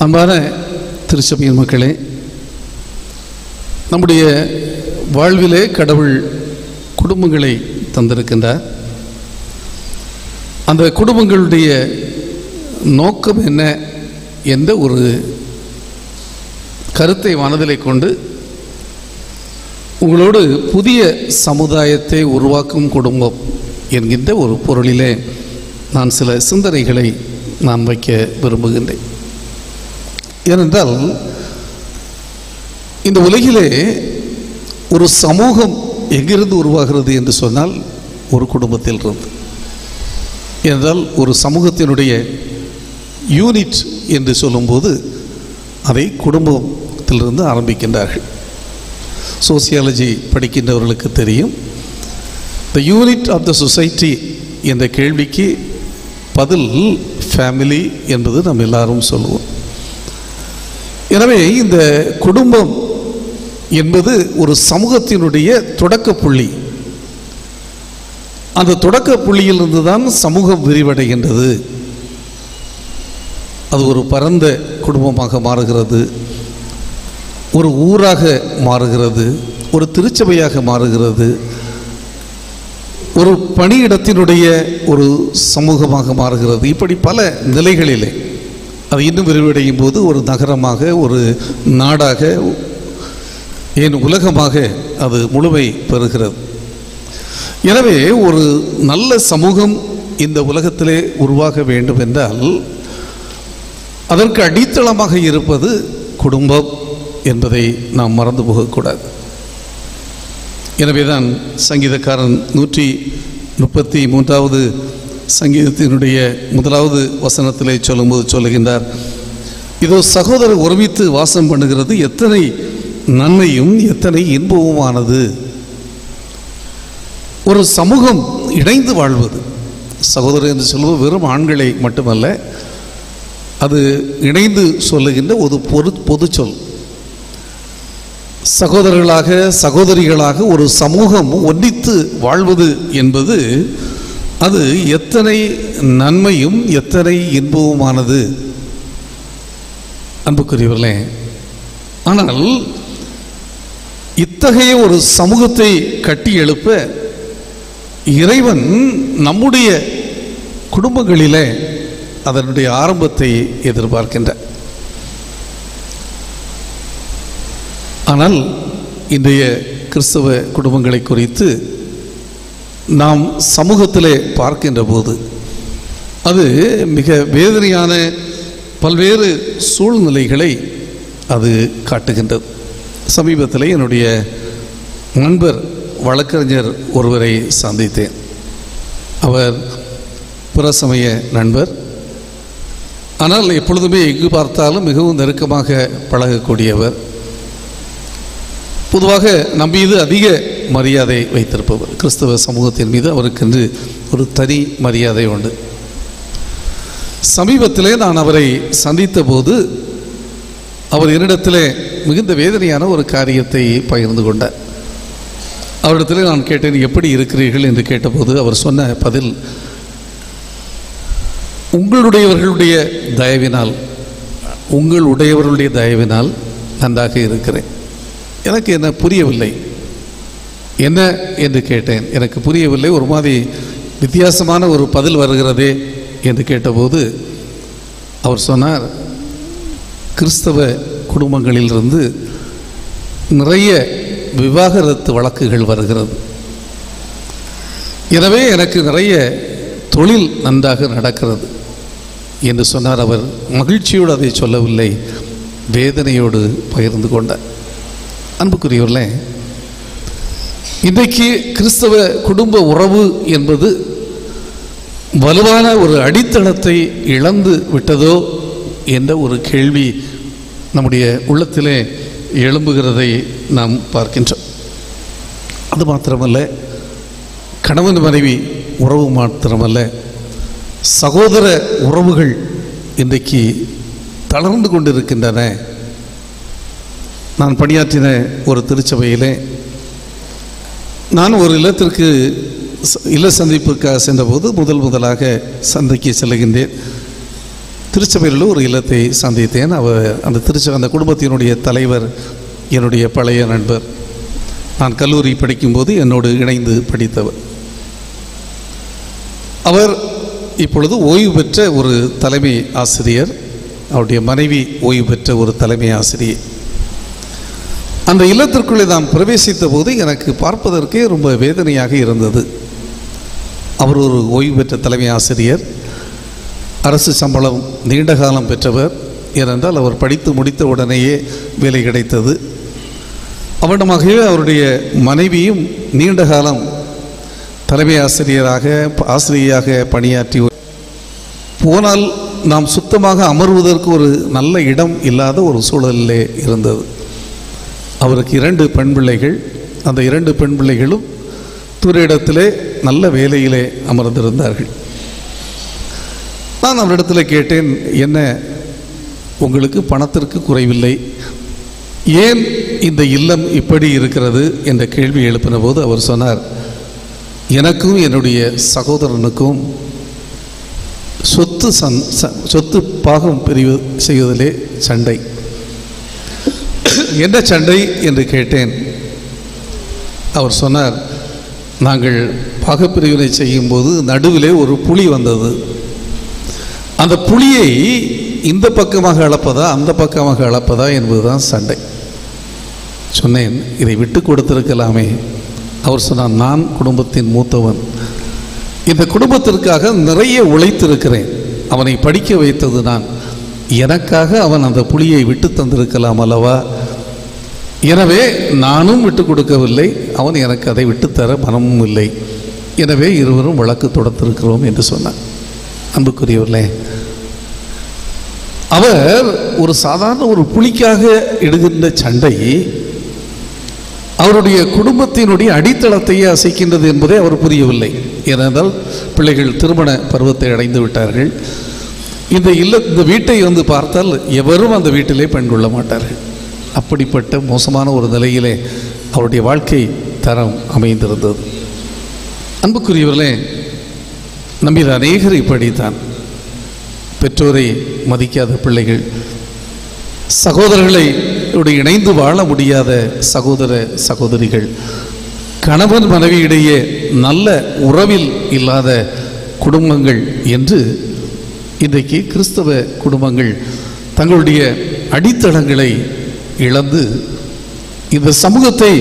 அன்பான திருச்சபையின் மக்களே, நம்முடைய வாழ்விலே கடவுள் குடும்பங்களை தந்திருக்கின்றார். அந்த குடும்பங்களுடைய நோக்கம் என்ன என்ற ஒரு கருத்தை மனதிலே கொண்டு உங்களோடு புதிய சமுதாயத்தை உருவாக்கும் குடும்பம் என்கின்ற ஒரு பொருளிலே நான் சில சிந்தனைகளை நான் வைக்க விரும்புகின்றேன். ஏனென்றால் இந்த உலகிலே ஒரு சமூகம் எங்கிருந்து உருவாகிறது என்று சொன்னால் ஒரு குடும்பத்தில் இருந்து. ஏனென்றால் ஒரு சமூகத்தினுடைய யூனிட் என்று சொல்லும்போது அதை குடும்பத்திலிருந்து ஆரம்பிக்கின்றார்கள். சோசியாலஜி படிக்கின்றவர்களுக்கு தெரியும், the unit of the society என்ற கேள்விக்கு பதில் ஃபேமிலி என்பது நாம் எல்லாரும் சொல்லுவோம். எனவே இந்த குடும்பம் என்பது ஒரு சமூகத்தினுடைய தொடக்க புள்ளி. அந்த தொடக்க புள்ளியிலிருந்து தான் சமூகம் விரிவடைகின்றது. அது ஒரு பரந்த குடும்பமாக மாறுகிறது, ஒரு ஊராக மாறுகிறது, ஒரு திருச்சபையாக மாறுகிறது, ஒரு பணியிடத்தினுடைய ஒரு சமூகமாக மாறுகிறது. இப்படி பல நிலைகளிலே அது இன்னும் விரிவடையும் போது ஒரு நகரமாக, ஒரு நாடாக, ஏன் உலகமாக அது முழுமை பெறுகிறது. எனவே ஒரு நல்ல சமூகம் இந்த உலகத்திலே உருவாக வேண்டும் என்றால் அதற்கு அடித்தளமாக இருப்பது குடும்பம் என்பதை நாம் மறந்து போகக்கூடாது. எனவேதான் சங்கீதக்காரன் 133வது சங்கீதத்தினுடைய 1வது வசனத்திலே சொல்லும்போது சொல்லுகின்றார், இதோ சகோதரர் ஒருமித்து வாசம் பண்ணுகிறது எத்தனை நன்மையும் எத்தனை இன்பவுமானது. ஒரு சமூகம் இணைந்து வாழ்வது, சகோதரர் என்று சொல்வது வெறும் ஆண்களை மட்டுமல்ல, அது இணைந்து சொல்லுகின்ற ஒரு பொது சொல். சகோதரர்களாக சகோதரிகளாக ஒரு சமூகம் ஒன்றித்து வாழ்வது என்பது அது எத்தனை நன்மையும் எத்தனை இன்பவுமானது. அன்புக்குரியவர்களே, ஆனால் இத்தகைய ஒரு சமூகத்தை கட்டி எழுப்ப இறைவன் நம்முடைய குடும்பங்களிலே அதனுடைய ஆரம்பத்தை எதிர்பார்க்கின்றார். ஆனால் இன்றைய கிறிஸ்தவ குடும்பங்களை குறித்து நாம் சமூகத்திலே பார்க்கின்ற போது அது மிக வேதனையான பல்வேறு சூழ்நிலைகளை அது காட்டுகின்றது. சமீபத்தில் என்னுடைய நண்பர் வழக்கறிஞர் ஒருவரை சந்தித்தேன். அவர் புறசமய நண்பர், ஆனால் எப்பொழுதுமே எங்கு பார்த்தாலும் மிகவும் நெருக்கமாக பழகக்கூடியவர். பொதுவாக நம் மீது அதிக மரியாதை வைத்திருப்பவர். கிறிஸ்தவ சமூகத்தின் மீது அவருக்கென்று ஒரு தனி மரியாதை உண்டு. சமீபத்திலே நான் அவரை சந்தித்த போது அவர் என்னிடத்திலே மிகுந்த வேதனையான ஒரு காரியத்தை பகிர்ந்து கொண்டார். அவரிடத்தில் நான் கேட்டேன், எப்படி இருக்கிறீர்கள் என்று கேட்டபோது அவர் சொன்ன பதில், உங்களுடையவர்களுடைய தயவினால் நன்றாக இருக்கிறேன். எனக்கு என்ன புரியவில்லை, என்ன என்று கேட்டேன். எனக்கு புரியவில்லை, ஒரு மாதிரி வித்தியாசமான ஒரு பதில் வருகிறதே என்று கேட்டபோது அவர் சொன்னார், கிறிஸ்தவ குடும்பங்களிலிருந்து நிறைய விவாகரத்து வழக்குகள் வருகிறது. எனவே எனக்கு நிறைய தொழில் நன்றாக நடக்கிறது என்று சொன்னார். அவர் மகிழ்ச்சியோடு அதை சொல்லவில்லை, வேதனையோடு பகிர்ந்து கொண்டார். அன்புக்குரியவர்களே, இன்றைக்கு கிறிஸ்தவ குடும்ப உறவு என்பது வலுவான ஒரு அடித்தளத்தை இழந்து விட்டதோ என்ற ஒரு கேள்வி நம்முடைய உள்ளத்திலே எழும்புகிறதை நாம் பார்க்கின்றோம். அது மாத்திரமல்ல, கணவன் மனைவி உறவு மாத்திரமல்ல, சகோதர உறவுகள் இன்றைக்கு தளர்ந்து கொண்டிருக்கின்றன. நான் பணியாற்றின ஒரு திருச்சபையிலே நான் ஒரு இல்லத்திற்கு இல்ல சந்திப்புக்காக சென்றபோது முதலாக சந்தைக்கு செல்கின்றேன். திருச்சபையில் ஒரு இல்லத்தை சந்தித்தேன். அந்த குடும்பத்தினுடைய தலைவர் என்னுடைய பழைய நண்பர். நான் கல்லூரி படிக்கும்போது என்னோடு இணைந்து படித்தவர். அவர் இப்பொழுது ஓய்வு பெற்ற ஒரு தலைமை ஆசிரியர். அவருடைய மனைவி ஓய்வு பெற்ற ஒரு தலைமை ஆசிரியர். அந்த இல்லத்திற்குள்ளே நான் பிரவேசித்த போது எனக்கு பார்ப்பதற்கே ரொம்ப வேதனையாக இருந்தது. அவர் ஒரு ஓய்வு பெற்ற தலைமை ஆசிரியர், அரசு சம்பளம் நீண்ட காலம் பெற்றவர். ஏனென்றால் அவர் படித்து முடித்த உடனேயே வேலை கிடைத்தது. அவனமாகவே அவருடைய மனைவியும் நீண்ட காலம் தலைமை ஆசிரியராக பணியாற்றி, போனால் நாம் சுத்தமாக அமர்வதற்கு ஒரு நல்ல இடம் இல்லாத ஒரு சூழலிலே இருந்தது. அவருக்கு 2 பெண் பிள்ளைகள். அந்த 2 பெண் பிள்ளைகளும் தூர இடத்திலே நல்ல வேலையிலே அமர்ந்திருந்தார்கள். நான் அவரிடத்தில் கேட்டேன், என்ன உங்களுக்கு பணத்திற்கு குறைவில்லை, ஏன் இந்த இல்லம் இப்படி இருக்கிறது என்ற கேள்வி எழுப்பின போது அவர் சொன்னார், எனக்கும் என்னுடைய சகோதரனுக்கும் சொத்து பாகம் பிரிவு செய்வதிலே சண்டை. என்ன சண்டை என்று கேட்டேன். அவர் சொன்னார், நாங்கள் பாகப்பிரிவினை செய்யும்போது நடுவிலே ஒரு புலி வந்தது. அந்த புலியை இந்த பக்கமாக அளப்பதா அந்த பக்கமாக அளப்பதா என்பதுதான் சண்டை. சொன்னேன், இதை விட்டு கொடுத்திருக்கலாமே. அவர் சொன்னார், நான் குடும்பத்தின் மூத்தவன், இந்த குடும்பத்திற்காக நிறைய உழைத்திருக்கிறேன், அவனை படிக்க வைத்தது நான், எனக்காக அவன் அந்த புலியை விட்டு தந்திருக்கலாம் அல்லவா? எனவே நானும் விட்டு கொடுக்கவில்லை, அவன் எனக்கு அதை விட்டுத்தர மனமும் இல்லை. எனவே இருவரும் வழக்கு தொடுத்திருக்கிறோம் என்று சொன்னார். அன்புக்குரியவர்களே, அவர் ஒரு சாதாரண ஒரு புலிக்காக இடுகின்ற சண்டை அவருடைய குடும்பத்தினுடைய அடித்தளத்தையே அசைக்கின்றது என்பதை அவர் புரியவில்லை. ஏனென்றால் பிள்ளைகள் திருமண பருவத்தை அடைந்து விட்டார்கள். இந்த வீட்டை பார்த்தால் எவரும் அந்த வீட்டிலே பெண் கொள்ள மாட்டார்கள். அப்படிப்பட்ட மோசமான ஒரு நிலையிலே அவருடைய வாழ்க்கை தரம் அமைந்திருந்தது. அன்புக்குரியவர்களே, நம்மில் அநேகர் இப்படித்தான். பெற்றோரை மதிக்காத பிள்ளைகள், சகோதரர்களை இணைந்து வாழ முடியாத சகோதர சகோதரிகள், கணவன் மனைவியிடையே நல்ல உறவில் இல்லாத குடும்பங்கள் என்று இன்றைக்கு கிறிஸ்தவ குடும்பங்கள் தங்களுடைய அடித்தளங்களை இழந்து இந்த சமூகத்தை,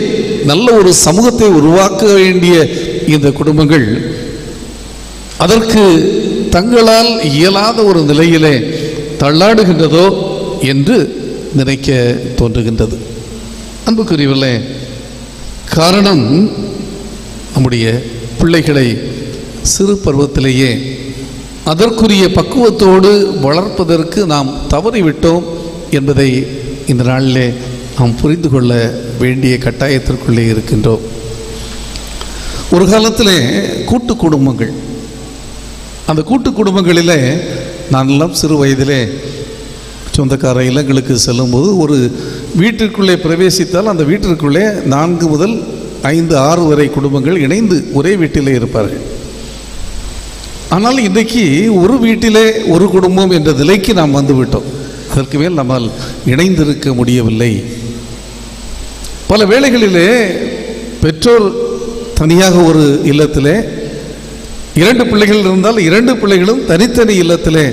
நல்ல ஒரு சமூகத்தை உருவாக்க வேண்டிய இந்த குடும்பங்கள் அதற்கு தங்களால் இயலாத ஒரு நிலையிலே தள்ளாடுகின்றதோ என்று நினைக்க தோன்றுகின்றது. அன்புக்குரியவர்களே, காரணம் நம்முடைய பிள்ளைகளை சிறு பருவத்திலேயே அதற்குரிய பக்குவத்தோடு வளர்ப்பதற்கு நாம் தவறிவிட்டோம் என்பதை இந்த நாளிலே நாம் புரிந்து கொள்ள வேண்டிய கட்டாயத்திற்குள்ளே இருக்கின்றோம். ஒரு காலத்திலே கூட்டு குடும்பங்கள், அந்த கூட்டு குடும்பங்களிலே நானெல்லாம் சிறு வயதிலே சொந்தக்கார இல்லங்களுக்கு செல்லும்போது ஒரு வீட்டிற்குள்ளே பிரவேசித்தால் அந்த வீட்டிற்குள்ளே 4 முதல் 5, 6 வரை குடும்பங்கள் இணைந்து ஒரே வீட்டிலே இருப்பார்கள். ஆனால் இன்றைக்கு ஒரு வீட்டிலே ஒரு குடும்பம் என்ற நிலைக்கு நாம் வந்துவிட்டோம். அதற்கு மேல் நம்மால் இணைந்திருக்க முடியவில்லை. பல வேளைகளிலே பெற்றோர் தனியாக ஒரு இல்லத்திலே, 2 பிள்ளைகள் இருந்தால் 2 பிள்ளைகளும் தனித்தனி இல்லத்திலே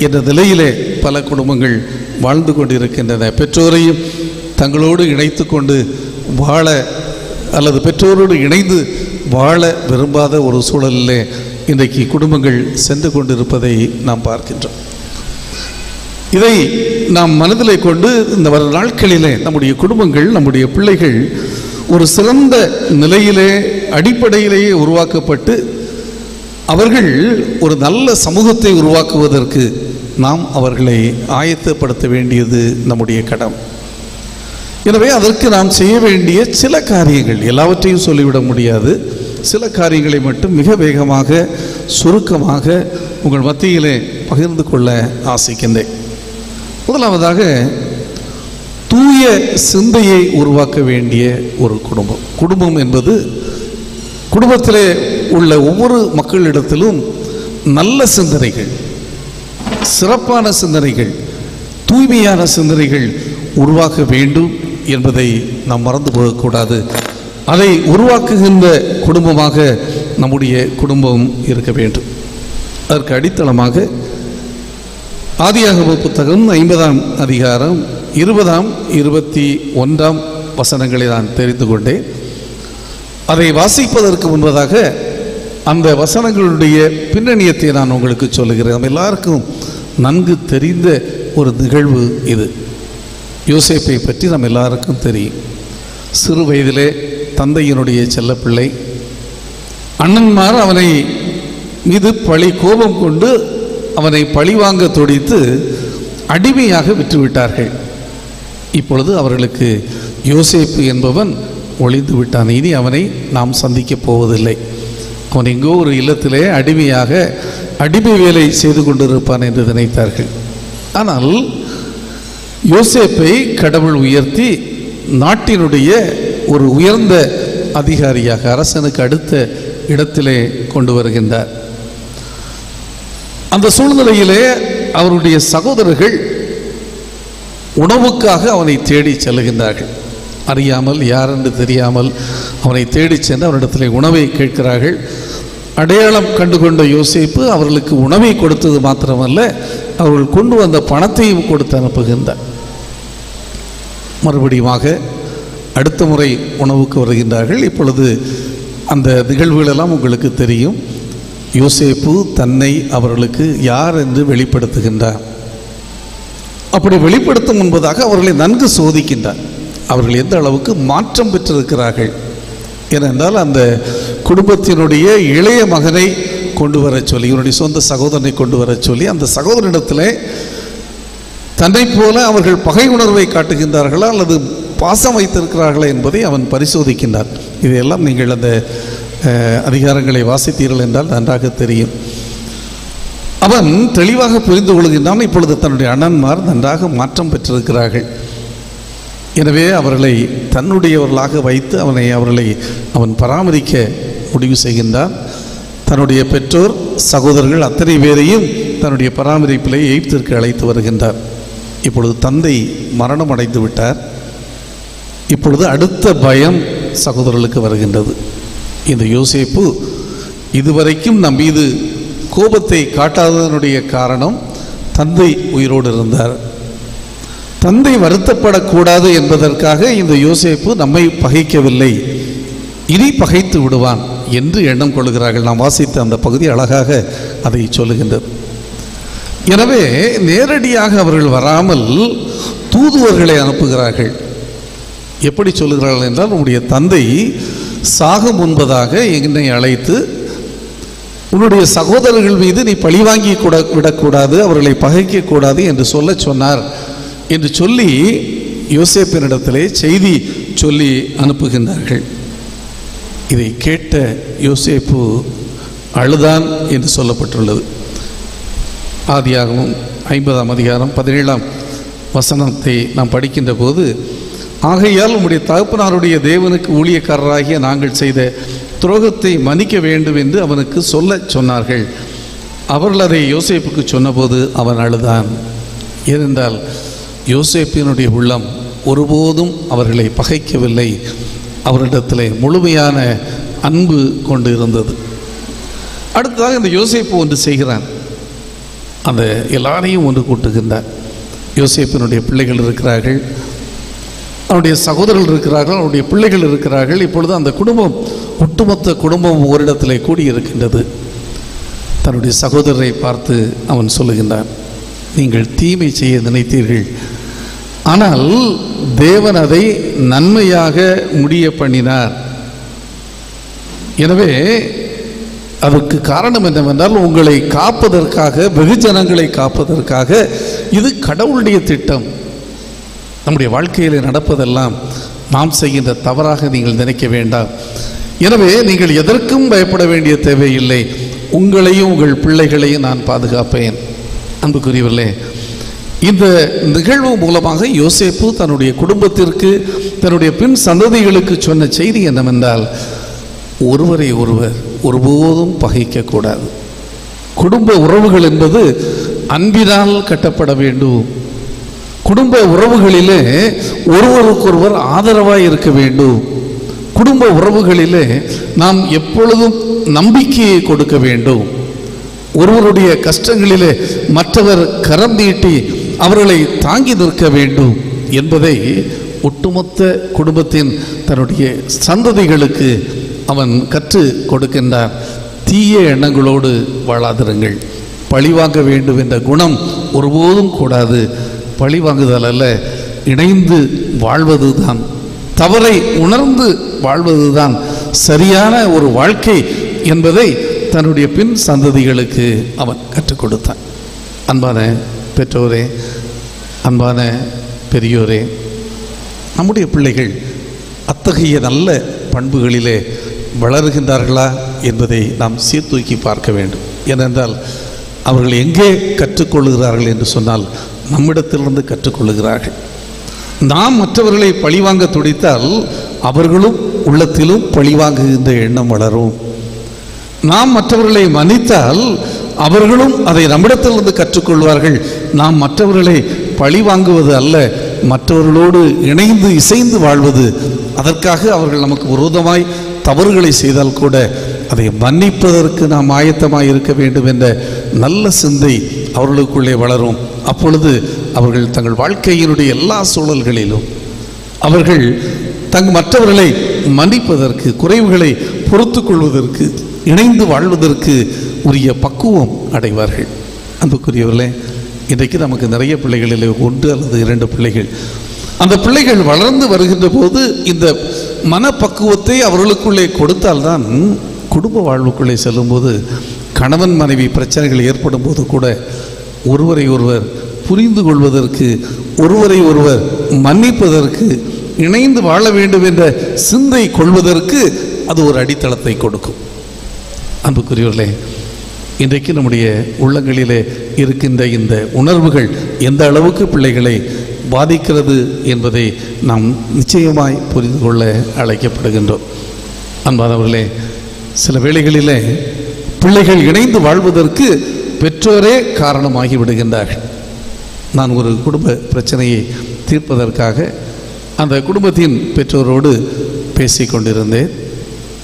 என்ற நிலையிலே பல குடும்பங்கள் வாழ்ந்து கொண்டிருக்கின்றன. பெற்றோரையும் தங்களோடு இணைத்து கொண்டு வாழ அல்லது பெற்றோரோடு இணைந்து வாழ விரும்பாத ஒரு சூழலிலே இன்றைக்கு குடும்பங்கள் சென்று கொண்டிருப்பதை நாம் பார்க்கின்றோம். இதை நாம் மனதிலே கொண்டு இந்த வர நாட்களிலே நம்முடைய குடும்பங்கள், நம்முடைய பிள்ளைகள் ஒரு சிறந்த நிலையிலே அடிப்படையிலேயே உருவாக்கப்பட்டு அவர்கள் ஒரு நல்ல சமூகத்தை உருவாக்குவதற்கு நாம் அவர்களை ஆயத்தப்படுத்த வேண்டியது நம்முடைய கடமை. எனவே அதற்கு நாம் செய்ய வேண்டிய சில காரியங்கள், எல்லாவற்றையும் சொல்லிவிட முடியாது, சில காரியங்களை மட்டும் மிக வேகமாக சுருக்கமாக உங்கள் மத்தியிலே பகிர்ந்து கொள்ள ஆசைக்கின்றேன். முதலாவதாக, தூய சிந்தையை உருவாக்க வேண்டிய ஒரு குடும்பம். குடும்பம் என்பது குடும்பத்திலே உள்ள ஒவ்வொரு மக்களிடத்திலும் நல்ல சிந்தனைகள், சிறப்பான சிந்தனைகள், தூய்மையான சிந்தனைகள் உருவாக்க வேண்டும் என்பதை நாம் மறந்து போகக்கூடாது. அதை உருவாக்குகின்ற குடும்பமாக நம்முடைய குடும்பம் இருக்க வேண்டும். அதற்கு அடித்தளமாக ஆதியாகம புத்தகம் 50ஆம் அதிகாரம் 20ஆம் 21ஆம் வசனங்களை நான் தெரிந்து கொண்டேன். அதை வாசிப்பதற்கு முன்பதாக அந்த வசனங்களுடைய பின்னணியத்தை நான் உங்களுக்கு சொல்லுகிறேன். நம்ம எல்லாருக்கும் நன்கு தெரிந்த ஒரு நிகழ்வு இது. யோசேப்பை பற்றி நம்ம எல்லாருக்கும் தெரியும். சிறு வயதிலே தந்தையினுடைய செல்லப்பிள்ளை. அண்ணன்மார் அவனை மீது கோபம் கொண்டு அவனை பழிவாங்க துடித்து அடிமையாக விற்றுவிட்டார்கள். இப்பொழுது அவர்களுக்கு யோசேப்பு என்பவன் ஒளிந்து விட்டான். இனி அவனை நாம் சந்திக்கப் போவதில்லை. அவன் எங்கோ ஒரு இல்லத்திலே அடிமையாக அடிமை வேலை செய்து கொண்டிருப்பான் என்று நினைத்தார்கள். ஆனால் யோசேப்பை கடவுள் உயர்த்தி நாட்டினுடைய ஒரு உயர்ந்த அதிகாரியாக, அரசனுக்கு அடுத்த இடத்திலே கொண்டு வருகின்றார். அந்த சூழ்நிலையிலே அவருடைய சகோதரர்கள் உணவுக்காக அவனை தேடி செல்லுகின்றார்கள். அறியாமல், யாரென்று தெரியாமல் அவனை தேடி சென்று அவரிடத்தில் உணவை கேட்கிறார்கள். அடையாளம் கண்டுகொண்ட யோசேப்பு அவர்களுக்கு உணவை கொடுத்தது மாத்திரமல்ல, அவர்கள் கொண்டு வந்த பணத்தையும் கொடுத்து அனுப்புகின்றார். மறுபடியுமாக அடுத்த முறை உணவுக்கு வருகின்றார்கள். இப்பொழுது அந்த நிகழ்வுகளெல்லாம் உங்களுக்கு தெரியும். யோசேப்பு தன்னை அவர்களுக்கு யார் என்று வெளிப்படுத்துகின்றார். அப்படி வெளிப்படுத்தும் முன்பதாக அவர்களை நன்கு சோதிக்கின்றார். அவர்கள் எந்த அளவுக்கு மாற்றம் பெற்றிருக்கிறார்கள். ஏனென்றால் அந்த குடும்பத்தினுடைய இளைய மகனை கொண்டு வர சொல்லி, இவருடைய சொந்த சகோதரனை கொண்டு வர சொல்லி, அந்த சகோதரனிடத்தில் தன்னை போல அவர்கள் பகை உணர்வை காட்டுகின்றார்களா அல்லது பாசம் வைத்திருக்கிறார்களா என்பதை அவன் பரிசோதிக்கின்றார். இதையெல்லாம் நீங்கள் அந்த அதிகாரங்களை வாசித்தீர்கள் என்றால் நன்றாக தெரியும். அவன் தெளிவாக புரிந்து கொள்கின்றான். இப்பொழுது தன்னுடைய அண்ணன்மார் நன்றாக மாற்றம் பெற்றிருக்கிறார்கள். எனவே அவர்களை தன்னுடையவர்களாக வைத்து அவர்களை அவன் பராமரிக்க முடிவு செய்கின்றான். தன்னுடைய பெற்றோர், சகோதரர்கள் அத்தனை பேரையும் தன்னுடைய பராமரிப்பிலே எகிப்திற்கு அழைத்து வருகின்றார். இப்பொழுது தந்தை மரணம் அடைந்து விட்டார். இப்பொழுது அடுத்த பயம் சகோதரர்களுக்கு வருகின்றது. இந்த யோசேப்பு இதுவரைக்கும் நம் மீது கோபத்தை காட்டாததனுடைய காரணம் தந்தை உயிரோடு இருந்தார். தந்தை வருத்தப்படக்கூடாது என்பதற்காக இந்த யோசேப்பு நம்மை பகைக்கவில்லை, இனி பகைத்து விடுவான் என்று எண்ணம் கொள்கிறார்கள். நாம் வாசித்த அந்த பகுதி அழகாக அதை சொல்லுகின்றது. எனவே நேரடியாக அவர்கள் வராமல் தூதுவர்களை அனுப்புகிறார்கள். எப்படி சொல்லுகிறார்கள் என்றால், உன்னுடைய தந்தை சாகும் முன்பதாக என்னை அழைத்து உன்னுடைய சகோதரர்கள் மீது நீ பழிவாங்கி விடக்கூடாது, அவர்களை பகைக்கக்கூடாது என்று சொல்ல சொன்னார் என்று சொல்லி யோசேப்பினிடத்திலே செய்தி சொல்லி அனுப்புகின்றார்கள். இதை கேட்ட யோசேப்பு அழுதான் என்று சொல்லப்பட்டுள்ளது. ஆதியாகமம் 50ஆம் அதிகாரம் 17ஆம் வசனத்தை நாம் படிக்கின்ற போது, ஆகையால் உம்முடைய தகப்பனாருடைய தேவனுக்கு ஊழியக்காரராகிய நாங்கள் செய்த துரோகத்தை மன்னிக்க வேண்டும் என்று அவனுக்கு சொல்ல சொன்னார்கள். அவர்கள் அதை யோசேப்புக்கு சொன்னபோது அவன் அழுதான். ஏனென்றால் யோசேப்பினுடைய உள்ளம் ஒருபோதும் அவர்களை பகைக்கவில்லை, அவரிடத்தில் முழுமையான அன்பு கொண்டு இருந்தது. அடுத்ததாக இந்த யோசேப்பு ஒன்று செய்கிறான். அந்த எல்லாரையும் ஒன்று கூட்டுகின்றார். யோசேப்பினுடைய பிள்ளைகள் இருக்கிறார்கள், அவருடைய சகோதரர்கள் இருக்கிறார்கள், அவருடைய பிள்ளைகள் இருக்கிறார்கள். இப்பொழுது அந்த குடும்பம், ஒட்டுமொத்த குடும்பம் ஓரிடத்தில் கூடியிருக்கின்றது. தன்னுடைய சகோதரரை பார்த்து அவன் சொல்லுகின்றான், நீங்கள் தீமை செய்ய நினைத்தீர்கள், ஆனால் தேவன் அதை நன்மையாக முடிய பண்ணினார். எனவே அதற்கு காரணம் என்னவென்றால், உங்களை காப்பதற்காக, வெகுஜனங்களை காப்பதற்காக இது கடவுளுடைய திட்டம். நம்முடைய வாழ்க்கையில் நடப்பதெல்லாம் நாம் செய்கின்ற தவறாக நீங்கள் நினைக்க வேண்டாம். எனவே நீங்கள் எதற்கும் பயப்பட வேண்டிய தேவையில்லை, உங்களையும் உங்கள் பிள்ளைகளையும் நான் பாதுகாப்பேன். அன்புக்குரியவர்களே, இந்த நிகழ்வு மூலமாக யோசேப்பு தன்னுடைய குடும்பத்திற்கு, தன்னுடைய பின் சந்ததிகளுக்கு சொன்ன செய்தி என்னவென்றால், ஒருவரை ஒருவர் ஒருபோதும் பகைக்கக்கூடாது. குடும்ப உறவுகள் என்பது அன்பினால் கட்டப்பட வேண்டும். குடும்ப உறவுகளிலே ஒருவருக்கொருவர் ஆதரவாய் இருக்க வேண்டும். குடும்ப உறவுகளிலே நாம் எப்பொழுதும் நம்பிக்கையை கொடுக்க வேண்டும். ஒருவருடைய கஷ்டங்களிலே மற்றவர் கரம் நீட்டி அவர்களை தாங்கி நிற்க வேண்டும் என்பதை ஒட்டுமொத்த குடும்பத்தின் தன்னுடைய சந்ததிகளுக்கு அவன் கற்றுக் கொடுக்கின்றான். தீய எண்ணங்களோடு வாழாதிருங்கள். பழிவாங்க வேண்டும் என்ற குணம் ஒருபோதும் கூடாது. பழிவாங்குதல் அல்ல, இணைந்து வாழ்வது தான், தவறை உணர்ந்து வாழ்வது தான் சரியான ஒரு வாழ்க்கை என்பதை தன்னுடைய பின் சந்ததிகளுக்கு அவன் கற்றுக் கொடுத்தான். அன்பான பெற்றோரே, அன்பான பெரியோரே, நம்முடைய பிள்ளைகள் அத்தகைய நல்ல பண்புகளிலே வளருகின்றார்களா என்பதை நாம் சீர்தூக்கி பார்க்க வேண்டும். ஏனென்றால் அவர்கள் எங்கே கற்றுக்கொள்கிறார்கள் என்று சொன்னால் நம்மிடத்திலிருந்து கற்றுக்கொள்கிறார்கள். நாம் மற்றவர்களை பழிவாங்க துடித்தால் அவர்களும் உள்ளத்திலும் பழிவாங்குகின்ற எண்ணம் வளரும். நாம் மற்றவர்களை மன்னித்தால் அவர்களும் அதை நம்மிடத்திலிருந்து கற்றுக்கொள்வார்கள். நாம் மற்றவர்களை பழி வாங்குவது அல்ல, மற்றவர்களோடு இணைந்து இசைந்து வாழ்வது. அதற்காக அவர்கள் நமக்கு விரோதமாய் தவறுகளை செய்தால் கூட அதை மன்னிப்பதற்கு நாம் ஆயத்தமாய் இருக்க வேண்டும் என்ற நல்ல சிந்தை அவர்களுக்குள்ளே வளரும். அப்பொழுது அவர்கள் தங்கள் வாழ்க்கையினுடைய எல்லா சூழல்களிலும் அவர்கள் மற்றவர்களை மன்னிப்பதற்கு, குறைவுகளை பொறுத்து கொள்வதற்கு, இணைந்து வாழ்வதற்கு உரிய பக்குவம் அடைவார்கள். அன்புக்குரியவர்களே, இன்றைக்கு நமக்கு நிறைய பிள்ளைகளில் 1 அல்லது 2 பிள்ளைகள், அந்த பிள்ளைகள் வளர்ந்து வருகின்ற போது இந்த மனப்பக்குவத்தை அவர்களுக்குள்ளே கொடுத்தால்தான் குடும்ப வாழ்வுக்குள்ளே செல்லும்போது கணவன் மனைவி பிரச்சனைகள் ஏற்படும் போது கூட ஒருவரை ஒருவர் புரிந்து கொள்வதற்கு, ஒருவரை ஒருவர் மன்னிப்பதற்கு, இணைந்து வாழ வேண்டும் என்ற சிந்தை கொள்வதற்கு அது ஒரு அடித்தளத்தை கொடுக்கும். அன்புக்குரியவர்களே, இன்றைக்கு நம்முடைய உள்ளங்களிலே இருக்கின்ற இந்த உணர்வுகள் எந்த அளவுக்கு பிள்ளைகளை பாதிக்கிறது என்பதை நாம் நிச்சயமாய் புரிந்து கொள்ள அழைக்கப்படுகின்றோம். அன்பானவர்களே, சில வேளைகளிலே பிள்ளைகள் இணைந்து வாழ்வதற்கு பெற்றோரே காரணமாகி விடுகின்றார்கள். நான் ஒரு குடும்ப பிரச்சனையை தீர்ப்பதற்காக அந்த குடும்பத்தின் பெற்றோரோடு பேசி கொண்டிருந்தேன்.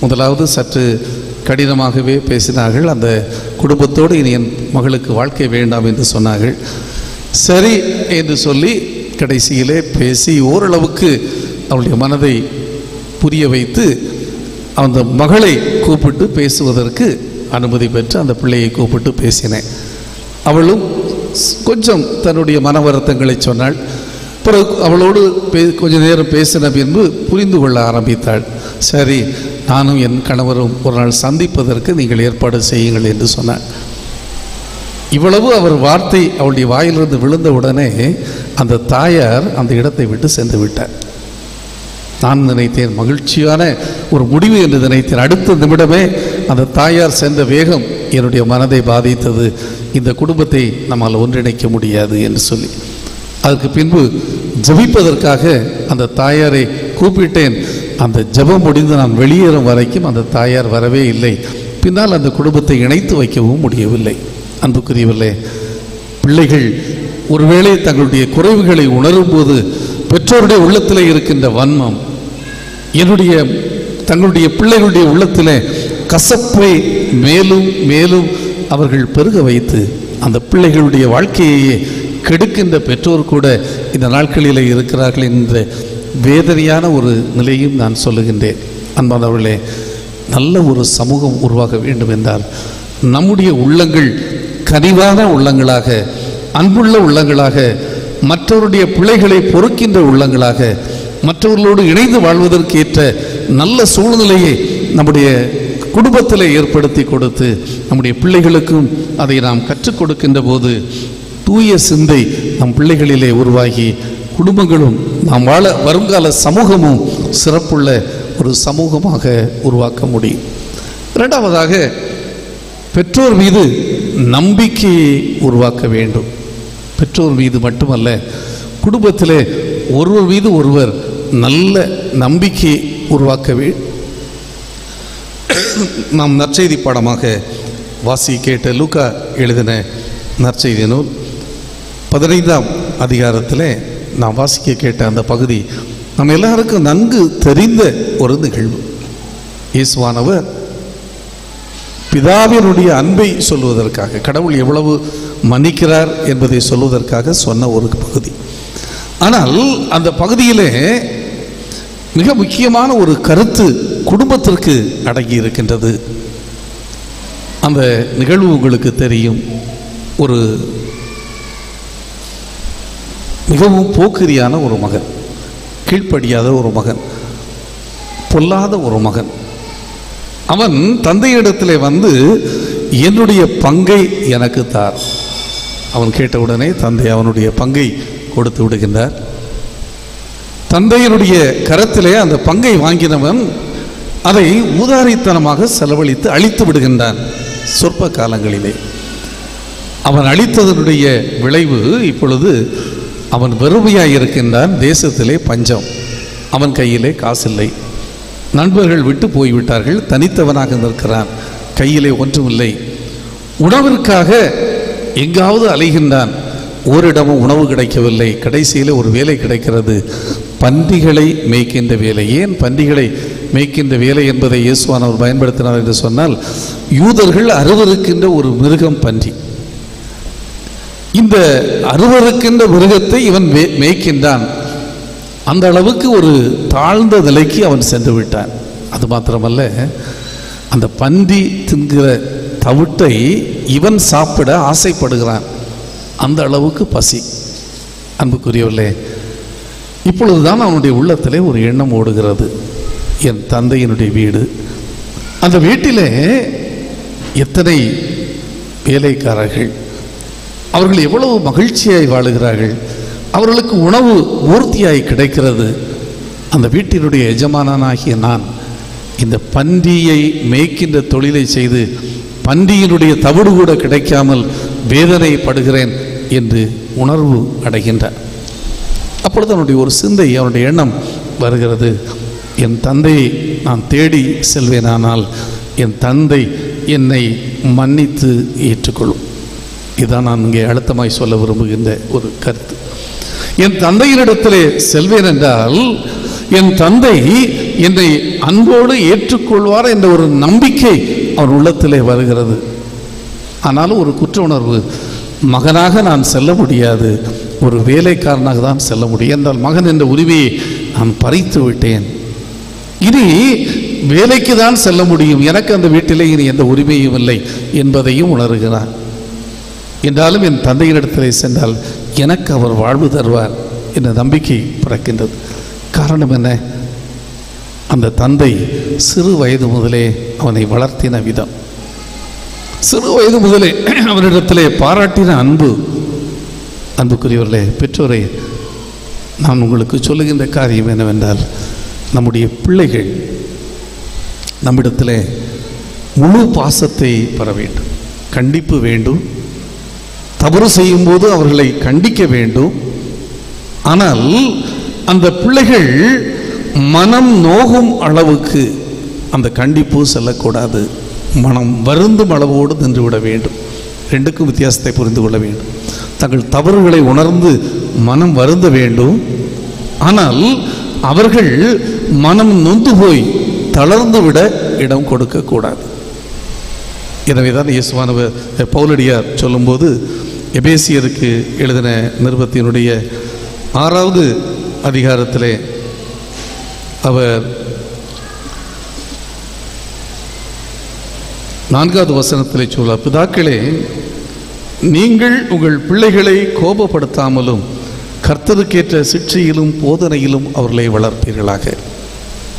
முதலாவது சற்று கடினமாகவே பேசினார்கள். அந்த குடும்பத்தோடு இனி என் மகளுக்கு வாழ்க்கை வேண்டாம் என்று சொன்னார்கள். சரி என்று சொல்லி கடைசியிலே பேசி ஓரளவுக்கு அவளுடைய மனதை புரிய வைத்து அந்த மகளை கூப்பிட்டு பேசுவதற்கு அனுமதி பெற்று அந்த பிள்ளையை கூப்பிட்டு பேசினேன். அவளும் கொஞ்சம் தன்னுடைய மன வருத்தங்களை சொன்னாள். பிறகு அவளோடு கொஞ்ச நேரம் பேசின பின்பு புரிந்து கொள்ள ஆரம்பித்தாள். சரி, நானும் என் கணவரும் ஒரு நாள் சந்திப்பதற்கு நீங்கள் ஏற்பாடு செய்யுங்கள் என்று சொன்னாள். இவ்வளவு அவர் வார்த்தை அவளுடைய வாயிலிருந்து விழுந்த உடனே அந்த தாயார் அந்த இடத்தை விட்டு சென்று விட்டார். நான் நினைத்தேன் மகிழ்ச்சியான ஒரு முடிவு என்று நினைத்தேன். அடுத்த நிமிடமே அந்த தாயார் சென்ற வேகம் என்னுடைய மனதை பாதித்தது. இந்த குடும்பத்தை நம்மால் ஒன்றிணைக்க முடியாது என்று சொல்லி அதற்கு பின்பு ஜெபிப்பதற்காக அந்த தாயாரை கூப்பிட்டேன். அந்த ஜெபம் முடிந்து நான் வெளியேறும் வரைக்கும் அந்த தாயார் வரவே இல்லை. பின்னால் அந்த குடும்பத்தை இணைத்து வைக்கவும் முடியவில்லை. அன்புக்குரியவர்களே, பிள்ளைகள் ஒருவேளை தங்களுடைய குறைவுகளை உணரும் போது பெற்றோருடைய உள்ளத்தில் இருக்கின்ற வன்மம் தங்களுடைய பிள்ளைகளுடைய உள்ளத்தில் கசப்பை மேலும் மேலும் அவர்கள் பெருக வைத்து அந்த பிள்ளைகளுடைய வாழ்க்கையை கெடுக்கின்ற பெற்றோர் கூட இந்த நாட்களில் இருக்கிறார்கள் என்ற வேதனையான ஒரு நிலையும் நான் சொல்லுகின்றேன். அன்பானவர்களே, நல்ல ஒரு சமூகம் உருவாக வேண்டும் என்றால் நம்முடைய உள்ளங்கள் கனிவான உள்ளங்களாக, அன்புள்ள உள்ளங்களாக, மற்றவருடைய பிள்ளைகளை பொறுக்கின்ற உள்ளங்களாக, மற்றவர்களோடு இணைந்து வாழ்வதற்கு ஏற்ற நல்ல சூழ்நிலையை நம்முடைய குடும்பத்தில் ஏற்படுத்தி கொடுத்து நம்முடைய பிள்ளைகளுக்கும் அதை நாம் கற்றுக் கொடுக்கின்ற போது தூய சிந்தை நம் பிள்ளைகளிலே உருவாகி குடும்பங்களும் நாம் வாழ வருங்கால சமூகமும் சிறப்புள்ள ஒரு சமூகமாக உருவாக்க முடியும். இரண்டாவதாக, பெற்றோர் மீது நம்பிக்கையை உருவாக்க வேண்டும். பெற்றோர் மீது மட்டுமல்ல, குடும்பத்திலே ஒருவர் மீது ஒருவர் நல்ல நம்பிக்கையை உருவாக்க வேண்டும். நாம் நற்செய்தி பாடமாக வாசி கேட்ட லூக்கா எழுதின நற்செய்தி நூல் 15ஆம் அதிகாரத்தில் நாம் வாசிக்க கேட்ட அந்த பகுதி நம்ம எல்லாருக்கும் நன்கு தெரிந்த ஒரு நிகழ்வு. இயேசுவானவர் பிதாவினுடைய அன்பை சொல்வதற்காக, கடவுள் எவ்வளவு மன்னிக்கிறார் என்பதை சொல்வதற்காக சொன்ன ஒரு பகுதி. ஆனால் அந்த பகுதியிலே மிக முக்கியமான ஒரு கருத்து குடும்பத்திற்கு அடங்கி இருக்கின்றது. அந்த நிகழ்வு உங்களுக்கு தெரியும். ஒரு மிகவும் போக்கிரியான ஒரு மகன், கீழ்ப்படியாத ஒரு மகன், பொல்லாத ஒரு மகன். அவன் தந்தையிடத்திலே வந்து என்னுடைய பங்கை எனக்கு தார். அவன் கேட்டவுடனே தந்தை அவனுடைய பங்கை கொடுத்து விடுகின்றார். தந்தையினுடைய கரத்திலே அந்த பங்கை வாங்கினவன் அதை ஊதாரித்தனமாக செலவழித்து அழித்து விடுகின்றான். சொற்ப காலங்களிலே அவன் அழித்ததனுடைய விளைவு இப்பொழுது அவன் வெறுமையாய் இருக்கின்றான். தேசத்திலே பஞ்சம், அவன் கையிலே காசில்லை, நண்பர்கள் விட்டு போய்விட்டார்கள், தனித்தவனாக நிற்கிறான், கையிலே ஒன்றுமில்லை. உணவிற்காக எங்காவது அலைகின்றான், ஓரிடமும் உணவு கிடைக்கவில்லை. கடைசியில் ஒரு வேலை கிடைக்கிறது, பன்றிகளை மேய்க்கின்ற வேலை. ஏன் பன்றிகளை மேய்க்கின்ற வேலை என்பதை இயேசுவானவர் பயன்படுத்தினார் என்று சொன்னால், யூதர்கள் அருவருக்கின்ற ஒரு மிருகம் பன்றி. இந்த அருவருக்கின்ற மிருகத்தை இவன் மேய்க்கின்றான். அந்த அளவுக்கு ஒரு தாழ்ந்த நிலைக்கு அவன் சென்று விட்டான். அது மாத்திரமல்ல, அந்த பன்றி தின்கிற தவிட்டை இவன் சாப்பிட ஆசைப்படுகிறான். அந்த அளவுக்கு பசி. அன்புக்குரியவர்களே, இப்பொழுதுதான் அவனுடைய உள்ளத்திலே ஒரு எண்ணம் ஓடுகிறது, என் தந்தையினுடைய வீடு, அந்த வீட்டிலே எத்தனை வேலைக்காரர்கள், அவர்கள் எவ்வளவு மகிழ்ச்சியாய் வாழுகிறார்கள், அவர்களுக்கு உணவு பூர்த்தியாய் கிடைக்கிறது. அந்த வீட்டினுடைய எஜமானனாகிய நான் இந்த பன்றியை மேய்க்கின்ற தொழிலை செய்து பன்றியினுடைய தவிடு கூட கிடைக்காமல் வேதனைப்படுகிறேன் என்று உணர்வு அடைகின்றார். அப்பொழுது அவனுடைய ஒரு சிந்தை, அவனுடைய எண்ணம் வருகிறது, என் தந்தையை நான் தேடி செல்வேனானால் என் தந்தை என்னை மன்னித்து ஏற்றுக்கொள்ளும். இதுதான் நான் இங்கே அழுத்தமாய் சொல்ல விரும்புகின்ற ஒரு கருத்து. என் தந்தையினிடத்திலே செல்வேன் என்றால் என் தந்தை என்னை அன்போடு ஏற்றுக்கொள்வார் என்ற ஒரு நம்பிக்கை அவன் உள்ளத்திலே வருகிறது. ஆனாலும் ஒரு குற்ற உணர்வு, மகனாக நான் செல்ல முடியாது, ஒரு வேலைக்காரனாக தான் செல்ல முடியும். என்றால் மகன் என்ற உரிமையை நான் பறித்து விட்டேன், இனி வேலைக்கு தான் செல்ல முடியும், எனக்கு அந்த வீட்டிலே இனி எந்த உரிமையும் இல்லை என்பதையும் உணர்கிறான். என்றாலும் என் தந்தையிடத்திலே சென்றால் எனக்கு அவர் வாழ்வு தருவார் என்ற நம்பிக்கை பிறக்கின்றது. காரணம் என்ன? அந்த தந்தை சிறு வயது முதலே அவனை வளர்த்தின விதம், சிறு வயது முதலே அவனிடத்திலே பாராட்டின அன்பு. அன்புக்குரியவர்களே, பெற்றோரே, நான் உங்களுக்கு சொல்லுகின்ற காரியம் என்னவென்றால், நம்முடைய பிள்ளைகள் நம்மிடத்திலே முழு பாசத்தை பெற வேண்டும், கண்டிப்பு வேண்டும், தவறு செய்யும் போது அவர்களை கண்டிக்க வேண்டும். ஆனால் அந்த பிள்ளைகள் மனம் நோகும் அளவுக்கு அந்த கண்டிப்பு செல்லக்கூடாது. மனம் வருந்தும் அளவோடு நின்றுவிட வேண்டும். ரெண்டுக்கும் வித்தியாசத்தை புரிந்து கொள்ள வேண்டும். தங்கள் தவறுகளை உணர்ந்து மனம் வருந்த வேண்டும். ஆனால் அவர்கள் மனம் நொந்து போய் தளர்ந்து விட இடம் கொடுக்கக்கூடாது. எனவேதான் இயேசுவானவர் பவுலடியார் சொல்லும்போது எபேசியருக்கு எழுதின நிருபத்தினுடைய 6வது அதிகாரத்திலே அவர் 4வது வசனத்திலே சொல்ல, பிதாக்களே, நீங்கள் உங்கள் பிள்ளைகளை கோபப்படுத்தாமலும் கர்த்தருக்கேற்ற சிக்ஷையிலும் போதனையிலும் அவர்களை வளர்ப்பீர்களாக.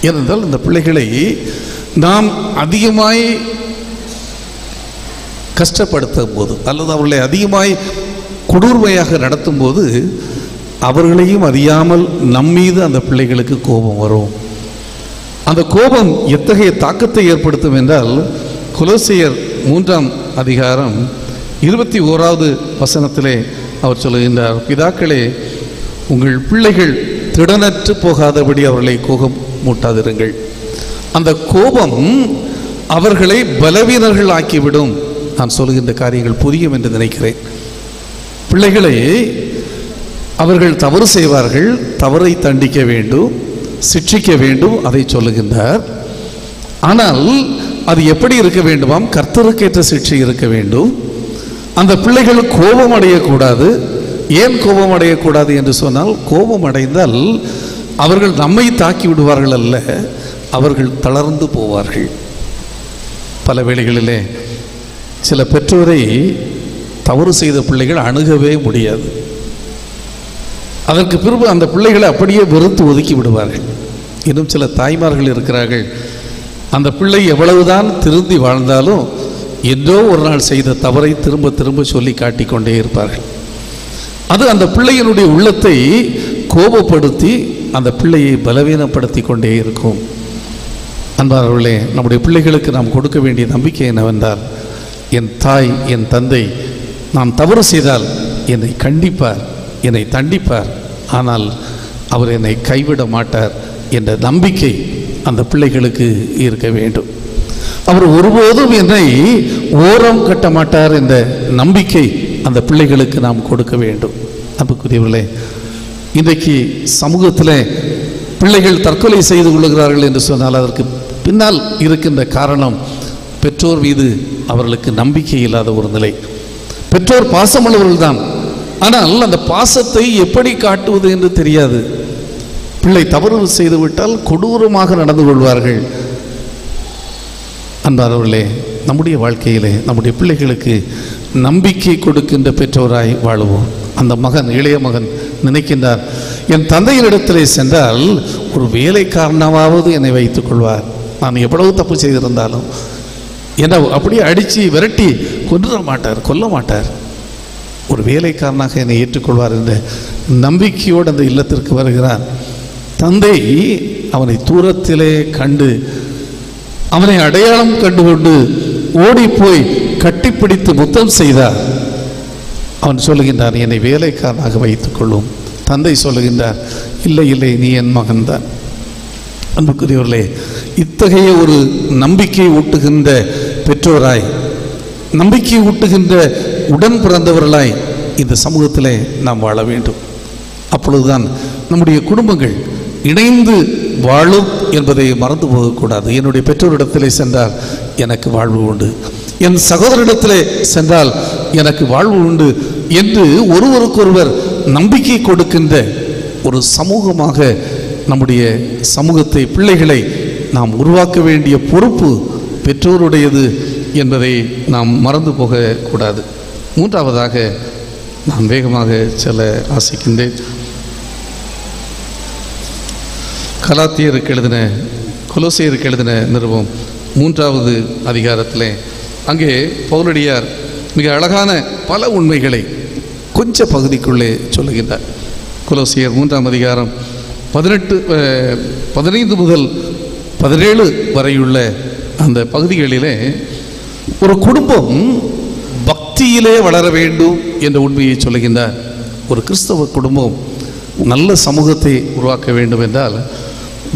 ஏனென்றால் இந்த பிள்ளைகளை நாம் அதிகமாய் கஷ்டப்படுத்தும் போது அல்லது அவர்களை அதிகமாய் கொடூர்மையாக நடத்தும் போது அவர்களையும் அறியாமல் நம்மீது அந்த பிள்ளைகளுக்கு கோபம் வரும். அந்த கோபம் எத்தகைய தாக்கத்தை ஏற்படுத்தும் என்றால், கொலோசியர் 3ஆம் அதிகாரம் 21வது வசனத்திலே அவர் சொல்லுகின்றார், பிதாக்களே, உங்கள் பிள்ளைகள் திடனற்று போகாதபடி அவர்களை கோபம் மூட்டாதிருங்கள். அந்த கோபம் அவர்களை பலவீனர்கள் ஆக்கிவிடும். நான் சொல்லுகின்ற காரியங்கள் புரியும் என்று நினைக்கிறேன். பிள்ளைகளை அவர்கள் தவறு செய்வார்கள், தவறை தண்டிக்க வேண்டும், சிட்சிக்க வேண்டும், அதை சொல்லுகின்றார். ஆனால் அது எப்படி இருக்க வேண்டுமாம்? கர்த்தருக்கேற்ற சிட்சை இருக்க வேண்டும். அந்த பிள்ளைகள் கோபம் அடையக்கூடாது. ஏன் கோபம் அடையக்கூடாது என்று சொன்னால், கோபம் அடைந்தால் அவர்கள் நம்மை தாக்கி விடுவார்கள் அல்ல, அவர்கள் தளர்ந்து போவார்கள். பல வேளைகளிலே சில பெற்றோரை தவறு செய்த பிள்ளைகள் அணுகவே முடியாது. அதற்கு பிறகு அந்த பிள்ளைகளை அப்படியே வெறுத்து ஒதுக்கி விடுவார்கள். இன்னும் சில தாய்மார்கள் இருக்கிறார்கள், அந்த பிள்ளை எவ்வளவுதான் திருந்தி வாழ்ந்தாலும் ஏதோ ஒரு நாள் செய்த தவறை திரும்ப திரும்ப சொல்லி காட்டிக்கொண்டே இருப்பார்கள். அது அந்த பிள்ளையினுடைய உள்ளத்தை கோபப்படுத்தி அந்த பிள்ளையை பலவீனப்படுத்தி கொண்டே இருக்கும். அன்பானவர்களே, நம்முடைய பிள்ளைகளுக்கு நாம் கொடுக்க வேண்டிய நம்பிக்கை என்னவென்றால், என் தாய் என் தந்தை நான் தவறு செய்தால் என்னை கண்டிப்பார், என்னை தண்டிப்பார், ஆனால் அவர் என்னை கைவிட மாட்டார் என்ற நம்பிக்கை அந்த பிள்ளைகளுக்கு இருக்க வேண்டும். அவர் ஒருபோதும் என்னை ஓரம் கட்ட மாட்டார் என்ற நம்பிக்கை அந்த பிள்ளைகளுக்கு நாம் கொடுக்க வேண்டும். அன்புக்குரியவர்களே, இன்றைக்கு சமூகத்தில் பிள்ளைகள் தற்கொலை செய்து கொள்கிறார்கள் என்று சொன்னால் அதற்கு பின்னால் இருக்கின்ற காரணம் பெற்றோர் மீது அவர்களுக்கு நம்பிக்கை இல்லாத ஒரு நிலை. பெற்றோர் பாசமுள்ளவர்கள் தான், ஆனால் அந்த பாசத்தை எப்படி காட்டுவது என்று தெரியாது. பிள்ளை தவறு செய்துவிட்டால் கொடூரமாக நடந்து கொள்வார்கள். அன்பானவர்களே, நம்முடைய வாழ்க்கையிலே நம்முடைய பிள்ளைகளுக்கு நம்பிக்கை கொடுக்கின்ற பெற்றோராய் வாழுவோம். அந்த மகன், இளைய மகன் நினைக்கின்றார், என் தந்தையினிடத்திலே சென்றால் ஒரு வேலைக்காரனாவது என்னை வைத்துக் கொள்வார், நான் எவ்வளவு தப்பு செய்திருந்தாலும் என்னை அப்படியே அடித்து விரட்டி கொல்ல மாட்டார், ஒரு வேலைக்காரனாக என்னை ஏற்றுக்கொள்வார் என்ற நம்பிக்கையோடு அந்த இல்லத்திற்கு வருகிறார். தந்தை அவனை தூரத்திலே கண்டு அவனை அடையாளம் கண்டுகொண்டு ஓடி போய் கட்டிப்பிடித்து முத்தம் செய்தார். அவன் சொல்லுகின்றான், என்னை வேலைக்காரனாக வைத்துக் கொள்ளும். தந்தை சொல்லுகின்றார், இல்லை இல்லை, நீ என் மகன்தான். அன்புக்குரியவர்களே, இத்தகைய ஒரு நம்பிக்கை ஊட்டுகின்ற பெற்றோராய், நம்பிக்கை ஊட்டுகின்ற உடன் பிறந்தவர்களாய் இந்த சமூகத்திலே நாம் வாழ வேண்டும். அப்பொழுதுதான் நம்முடைய குடும்பங்கள் இணைந்து வாழும் என்பதை மறந்து போகக்கூடாது. என்னுடைய பெற்றோரிடத்திலே சென்றால் எனக்கு வாழ்வு உண்டு, என் சகோதரிடத்திலே சென்றால் எனக்கு வாழ்வு உண்டு என்று ஒருவருக்கொருவர் நம்பிக்கை கொடுக்கின்ற ஒரு சமூகமாக நம்முடைய சமூகத்தை, பிள்ளைகளை நாம் உருவாக்க வேண்டிய பொறுப்பு பெற்றோருடையது என்பதை நாம் மறந்து போகக்கூடாது. மூன்றாவதாக நான் வேகமாக செல்ல ஆசைக்கின்றேன். கொலோசியருக்கு எழுதின நிருபம் 3வது அதிகாரத்தில் அங்கே பவுலடியார் மிக அழகான பல உண்மைகளை கொஞ்ச பகுதிக்குள்ளே சொல்லுகின்றார். கொலோசியர் 3ஆம் அதிகாரம் 15 முதல் 17 வரையுள்ள அந்த பகுதிகளிலே ஒரு குடும்பம் பக்தியிலே வளர வேண்டும் என்ற உண்மையை சொல்லுகின்றார். ஒரு கிறிஸ்தவ குடும்பம் நல்ல சமூகத்தை உருவாக்க வேண்டும் என்றால்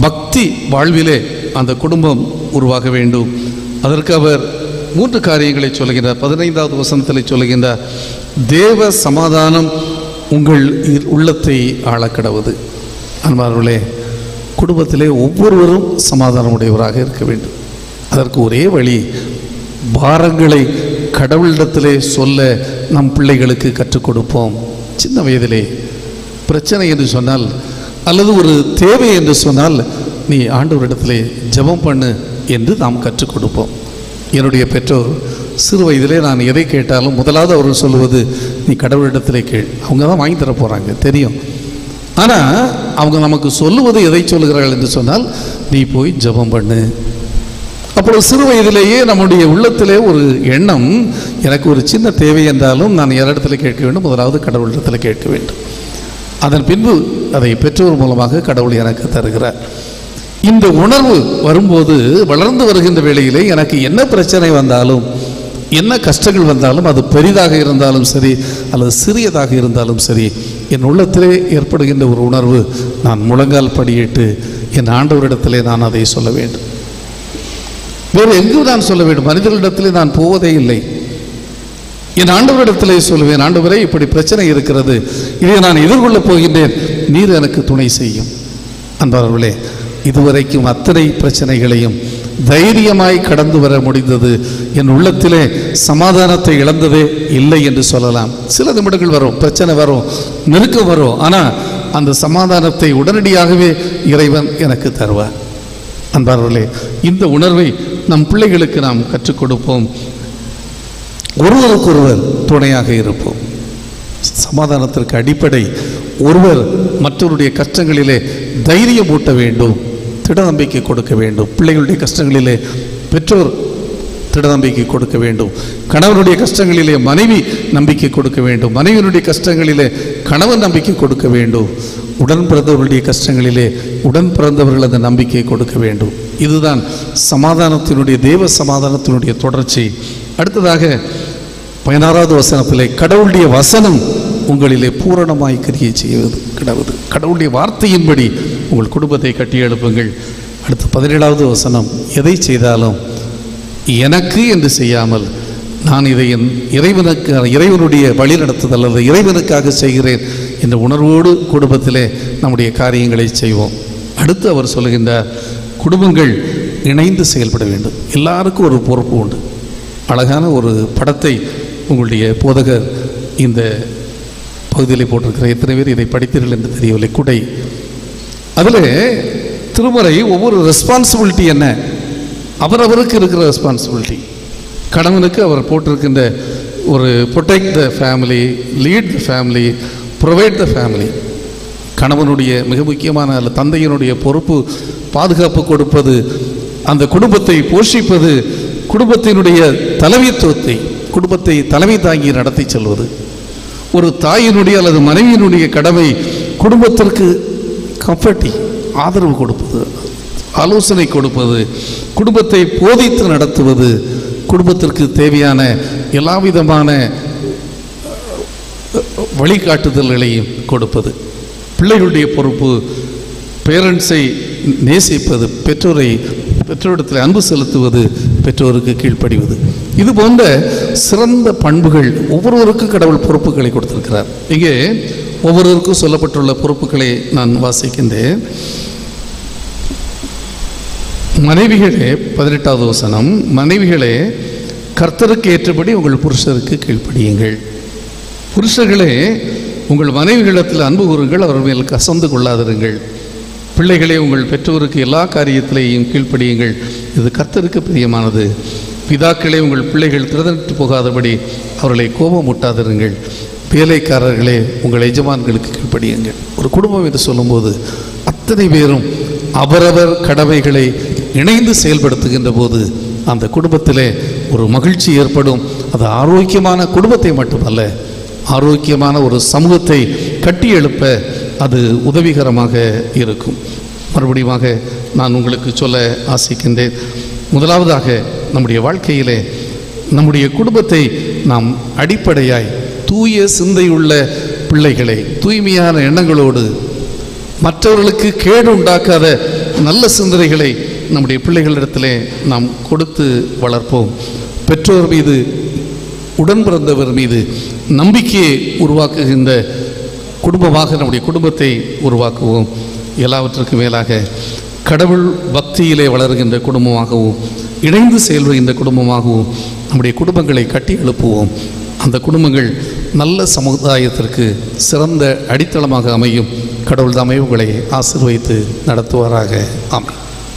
பக்தி வாழ்விலே அந்த குடும்பம் உருவாக வேண்டும். அதற்கு அவர் 3 காரியங்களை சொல்லுகின்றார். 15வது வசனத்தில் சொல்லுகின்றார், தேவ சமாதானம் உங்கள் உள்ளத்தை ஆளக்கடவுது. அன்பார்களே, குடும்பத்திலே ஒவ்வொருவரும் சமாதானமுடையவராக இருக்க வேண்டும். அதற்கு ஒரே வழி, பாரங்களை கடவுளிடத்திலே சொல்ல நம் பிள்ளைகளுக்கு கற்றுக் கொடுப்போம். சின்ன வயதிலே பிரச்சனை என்று சொன்னால் அல்லது ஒரு தேவை என்று சொன்னால், நீ ஆண்டவரிடத்திலே ஜெபம் பண்ணு என்று நாம் கற்றுக் கொடுப்போம். என்னுடைய பெற்றோர் சிறு வயதிலே நான் எதை கேட்டாலும் முதலாவது அவர்கள் சொல்லுவது, நீ கடவுளிடத்திலே கேள். அவங்க தான் வாங்கி தர போகிறாங்க, தெரியும். ஆனால் அவங்க நமக்கு சொல்லுவது எதை சொல்லுகிறார்கள் என்று சொன்னால், நீ போய் ஜெபம் பண்ணு. அப்பொழுது சிறு வயதிலேயே நம்முடைய உள்ளத்திலே ஒரு எண்ணம், எனக்கு ஒரு சின்ன தேவை என்றாலும் நான் யாரிடத்தில் கேட்க வேண்டும், முதலாவது கடவுளிடத்தில் கேட்க வேண்டும். அதன் பின்பு அதை பெற்றோர் மூலமாக கடவுள் எனக்கு தருகிறார். இந்த உணர்வு வரும்போது, வளர்ந்து வருகின்ற வேளையிலே எனக்கு என்ன பிரச்சனை வந்தாலும், என்ன கஷ்டங்கள் வந்தாலும், அது பெரிதாக இருந்தாலும் சரி அல்லது சிறியதாக இருந்தாலும் சரி, என் உள்ளத்திலே ஏற்படுகின்ற ஒரு உணர்வு, நான் முழங்கால் படியிட்டு என் ஆண்டவரிடத்திலே நான் அதை சொல்ல வேண்டும். வேறு எங்கும் நான் சொல்ல வேண்டும். மனிதர்களிடத்திலே நான் போவதே இல்லை. என் ஆண்டவரிடத்திலே சொல்லுவேன், ஆண்டவரே இப்படி பிரச்சனை இருக்கிறது, இதை நான் எதிர்கொள்ளப் போகின்றேன், நீர் எனக்கு துணை செய்யும். அன்பார்களே, இதுவரைக்கும் அத்தனை பிரச்சனைகளையும் தைரியமாய் கடந்து வர முடிந்தது. என் உள்ளத்திலே சமாதானத்தை இழந்ததே இல்லை என்று சொல்லலாம். சில நிமிடங்கள் வரும், பிரச்சனை வரும், நெருக்கம் வரும், ஆனால் அந்த சமாதானத்தை உடனடியாகவே இறைவன் எனக்கு தருவார். அன்பார்களே, இந்த உணர்வை நம் பிள்ளைகளுக்கு நாம் கற்றுக் கொடுப்போம். ஒருவருக்கொருவர் துணையாக இருப்போம். சமாதானத்திற்கு அடிப்படை ஒருவர் மற்றவருடைய கஷ்டங்களிலே தைரியம் ஊட்ட வேண்டும், திட நம்பிக்கை கொடுக்க வேண்டும். பிள்ளைகளுடைய கஷ்டங்களிலே பெற்றோர் திட நம்பிக்கை கொடுக்க வேண்டும். கணவனுடைய கஷ்டங்களிலே மனைவி நம்பிக்கை கொடுக்க வேண்டும். மனைவியினுடைய கஷ்டங்களிலே கணவன் நம்பிக்கை கொடுக்க வேண்டும். உடன் பிறந்தவர்களுடைய கஷ்டங்களிலே உடன் பிறந்தவர்கள் அந்த நம்பிக்கையை கொடுக்க வேண்டும். இதுதான் சமாதானத்தினுடைய, தேவ சமாதானத்தினுடைய தொடர்ச்சி. அடுத்ததாக 16வது வசனத்திலே கடவுளுடைய வசனம் உங்களிலே பூரணமாய் கிரியை செய்வது கிடவது. கடவுளுடைய வார்த்தையின்படி உங்கள் குடும்பத்தை கட்டி எழுப்புங்கள். அடுத்து 17வது வசனம், எதை செய்தாலும் எனக்கு என்று செய்யாமல் நான் இதை என் இறைவனுடைய வழி நடத்துதல் அல்லது இறைவனுக்காக செய்கிறேன் என்ற உணர்வோடு குடும்பத்திலே நம்முடைய காரியங்களை செய்வோம். அடுத்து அவர் சொல்லுகின்றார், குடும்பங்கள் இணைந்து செயல்பட வேண்டும். எல்லாருக்கும் ஒரு பொறுப்பு உண்டு. அழகான ஒரு படத்தை உங்களுடைய போதகர் இந்த பகுதியில் போட்டிருக்கிற, எத்தனை பேர் இதை படித்தீர்கள் என்று தெரியவில்லை, குடை. அதில் திருமறை ஒவ்வொரு ரெஸ்பான்சிபிலிட்டி என்ன, அவரவருக்கு இருக்கிற ரெஸ்பான்சிபிலிட்டி. கணவனுக்கு அவர் போட்டிருக்கின்ற ஒரு protect the family, lead the family, provide the family. கணவனுடைய மிக முக்கியமான அல்ல தந்தையினுடைய பொறுப்பு பாதுகாப்பு கொடுப்பது, அந்த குடும்பத்தை போஷிப்பது, குடும்பத்தினுடைய தலைமைத்துவத்தை, குடும்பத்தை தலைமை தாங்கி நடத்தி செல்வது. ஒரு தாயினுடைய அல்லது மனைவியினுடைய கடமை குடும்பத்திற்கு கம்ஃபர்ட்டிங் ஆதரவு கொடுப்பது, ஆலோசனை கொடுப்பது, குடும்பத்தை போதித்து நடத்துவது, குடும்பத்திற்கு தேவையான எல்லா விதமான வழிகாட்டுதல்களையும் கொடுப்பது. பிள்ளைகளுடைய பொறுப்பு பேரண்ட்ஸை நேசிப்பது, பெற்றோரிடத்தில் அன்பு செலுத்துவது, பெற்றோருக்கு கீழ்ப்படிவது. இது போன்ற சிறந்த பண்புகள் ஒவ்வொருவருக்கும் கடவுள் பொறுப்புகளை கொடுத்திருக்கிறார். இங்கே ஒவ்வொருவருக்கும் சொல்லப்பட்டுள்ள பொறுப்புகளை நான் வாசிக்கின்றேன். மனைவிகளே, 18வது வசனம், மனைவிகளே கர்த்தருக்கு ஏற்றபடி உங்கள் புருஷருக்கு கீழ்ப்படியுங்கள். புருஷர்களே உங்கள் மனைவிகளிடத்தில் அன்பு கூறுங்கள், அவர் மேல் கசந்து கொள்ளாதிருங்கள். பிள்ளைகளே உங்கள் பெற்றோருக்கு எல்லா காரியத்திலேயும் கீழ்ப்படியுங்கள், இது கர்த்தருக்கு பிரியமானது. பிதாக்களே உங்கள் பிள்ளைகள் திறந்துட்டு போகாதபடி அவர்களை கோபமூட்டாதிருங்கள். வேலைக்காரர்களே உங்கள் எஜமான்களுக்கு கீழ்ப்படியுங்கள். ஒரு குடும்பம் என்று சொல்லும்போது அத்தனை பேரும் அவரவர் கடமைகளை இணைந்து செயல்படுத்துகின்ற போது அந்த குடும்பத்திலே ஒரு மகிழ்ச்சி ஏற்படும். அது ஆரோக்கியமான குடும்பத்தை மட்டுமல்ல, ஆரோக்கியமான ஒரு சமூகத்தை கட்டி எழுப்ப அது உதவிகரமாக இருக்கும். மறுபடியும் நான் உங்களுக்கு சொல்ல ஆசிக்கின்றேன். முதலாவதாக நம்முடைய வாழ்க்கையிலே நம்முடைய குடும்பத்தை நாம் அடிப்படையாய் தூய சிந்தையுள்ள பிள்ளைகளை, தூய்மையான எண்ணங்களோடு மற்றவர்களுக்கு கேடு உண்டாக்காத நல்ல சிந்தனைகளை நம்முடைய பிள்ளைகளிடத்திலே நாம் கொடுத்து வளர்ப்போம். பெற்றோர் மீது, உடன் பிறந்தவர் மீது நம்பிக்கையை உருவாக்குகின்ற குடும்பமாக நம்முடைய குடும்பத்தை உருவாக்குவோம். எல்லாவற்றுக்கும் மேலாக கடவுள் பக்தியிலே வளர்கின்ற குடும்பமாகவும் இணைந்து செயல்படுகின்ற குடும்பமாகவும் நம்முடைய குடும்பங்களை கட்டி எழுப்புவோம். அந்த குடும்பங்கள் நல்ல சமுதாயத்திற்கு சிறந்த அடித்தளமாக அமையும். கடவுள் தாமே உங்களை ஆசீர்வதித்து நடத்துவாராக. ஆமென்.